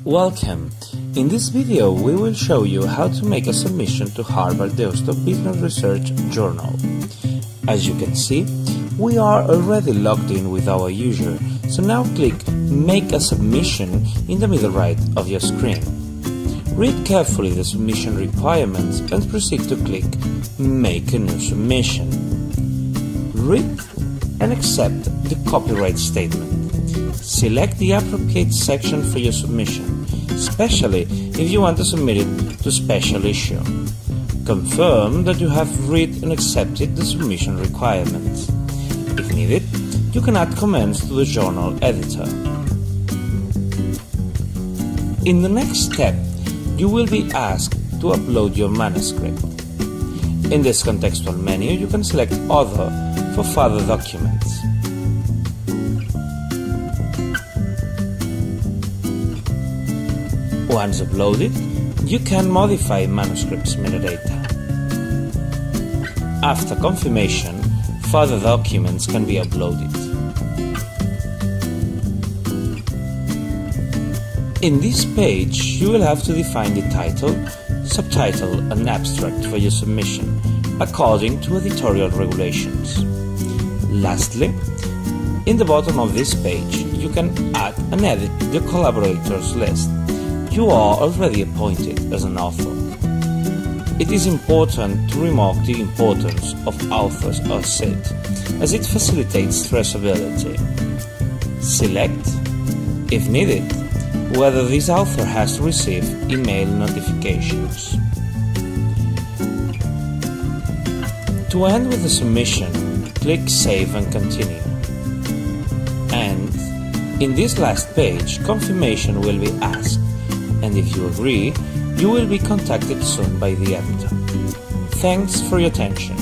Welcome! In this video we will show you how to make a submission to Harvard Deusto Business Research Journal. As you can see, we are already logged in with our user, so now click Make a Submission in the middle right of your screen. Read carefully the submission requirements and proceed to click Make a new submission. Read and accept the copyright statement. Select the appropriate section for your submission, especially if you want to submit it to special issue. Confirm that you have read and accepted the submission requirements. If needed, you can add comments to the journal editor. In the next step, you will be asked to upload your manuscript. In this contextual menu, you can select Other for further documents. Once uploaded, you can modify manuscript's metadata. After confirmation, further documents can be uploaded. In this page, you will have to define the title, subtitle and abstract for your submission, according to editorial regulations. Lastly, in the bottom of this page, you can add and edit the collaborators list. You are already appointed as an author. It is important to remark the importance of authors as SID, as it facilitates traceability. Select, if needed, whether this author has to receive email notifications. To end with the submission, click Save and Continue. And in this last page, confirmation will be asked, and if you agree, you will be contacted soon by the editor. Thanks for your attention.